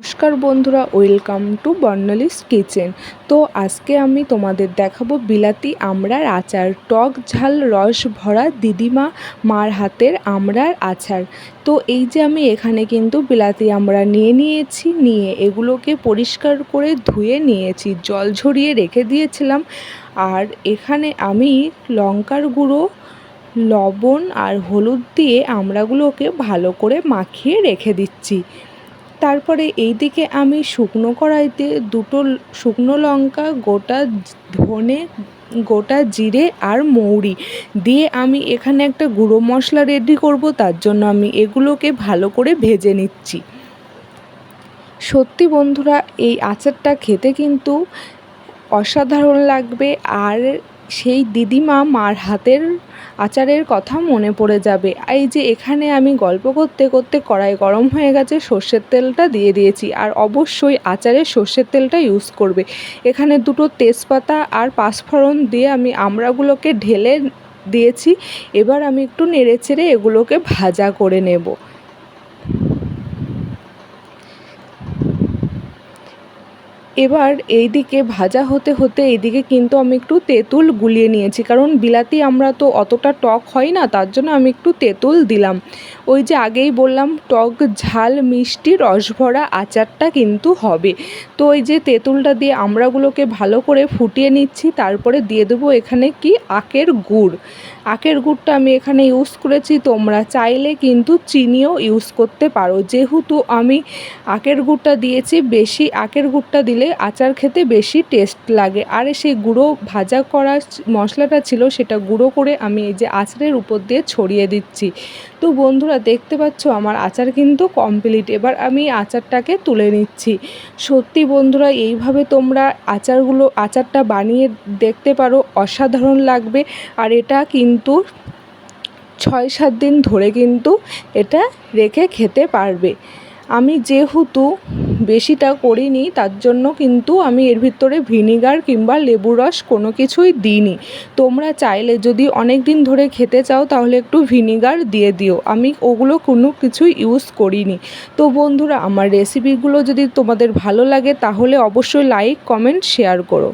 নমস্কার বন্ধুরা, welcome to বর্ণালীস kitchen. তো আজকে আমি তোমাদের দেখাবো বিলাতি আমড়ার আচার, টক ঝাল রস ভরা দিদিমা মার হাতের আমড়ার আচার। তো এই যে আমি এখানে কিন্তু বিলাতি আমড়া নিয়ে এগুলোকে পরিষ্কার করে ধুয়ে নিয়েছি, জল ঝরিয়ে রেখে দিয়েছিলাম। আর এখানে আমি লঙ্কার গুঁড়ো, লবণ আর হলুদ দিয়ে আমড়াগুলোকে ভালো করে মাখিয়ে রেখে দিচ্ছি। তারপরে এইদিকে আমি শুকনো কড়াইতে দুটো শুকনো লঙ্কা, গোটা ধনে, গোটা জিরে আর মৌরি দিয়ে আমি এখানে একটা গুঁড়ো মশলা রেডি করব। তার জন্য আমি এগুলোকে ভালো করে ভেজে নিচ্ছি। সত্যি বন্ধুরা, এই আচারটা খেতে কিন্তু অসাধারণ লাগবে, আর সেই দিদিমা মার হাতের আচারের কথা মনে পড়ে যাবে। এই যে এখানে আমি গল্প করতে করতে কড়াই গরম হয়ে গেছে, সর্ষের তেলটা দিয়ে দিয়েছি। আর অবশ্যই আচারে সর্ষের তেলটা ইউজ করবে। এখানে দুটো তেজপাতা আর পাঁচফোড়ন দিয়ে আমি আমড়াগুলোকে ঢেলে দিয়েছি। এবার আমি একটু নেড়েচেড়ে এগুলোকে ভাজা করে নেব। এবার এইদিকে ভাজা হতে হতে এইদিকে কিন্তু আমি একটু তেঁতুল গুলিয়ে নিয়েছি, কারণ বিলাতি আমরা তো অতটা টক হয় না, তার জন্য আমি একটু তেঁতুল দিলাম। ওই যে আগেই বললাম, টক ঝাল মিষ্টি রসভরা আচারটা কিন্তু হবে। তো ওই যে তেঁতুলটা দিয়ে আমড়াগুলোকে ভালো করে ফুটিয়ে নিচ্ছি। তারপরে দিয়ে দেবো এখানে আখের গুড়। আখের গুড়টা আমি এখানে ইউজ করেছি, তোমরা চাইলে কিন্তু চিনিও ইউজ করতে পারো। যেহেতু আমি আখের গুড়টা দিয়েছি, বেশি আখের গুড়টা দিলে আচার খেতে বেশি টেস্ট লাগে। আর সেই গুঁড়ো ভাজা করা মশলাটা ছিল, সেটা গুঁড়ো করে আমি এই যে আচারের উপর দিয়ে ছড়িয়ে দিচ্ছি। তো বন্ধুরা, দেখতে পাচ্ছ আমার আচার কিন্তু কমপ্লিট। এবার আমি আচারটাকে তুলে নিচ্ছি। সত্যি বন্ধুরা, এইভাবে তোমরা আচারটা বানিয়ে দেখতে পারো, অসাধারণ লাগবে। আর এটা কিন্তু 6-7 দিন ধরে কিন্তু এটা রেখে খেতে পারবে। আমি যেহেতু বেশিটা করিনি, তার জন্য কিন্তু আমি এর ভিতরে ভিনিগার কিংবা লেবু রস কোনো কিছুই দিইনি। তোমরা চাইলে যদি অনেক দিন ধরে খেতে চাও তাহলে একটু ভিনিগার দিয়ে দিও। আমি ওগুলো কোনো কিছুই ইউজ করিনি। তো বন্ধুরা, আমার রেসিপিগুলো যদি তোমাদের ভালো লাগে তাহলে অবশ্যই লাইক, কমেন্ট, শেয়ার করো।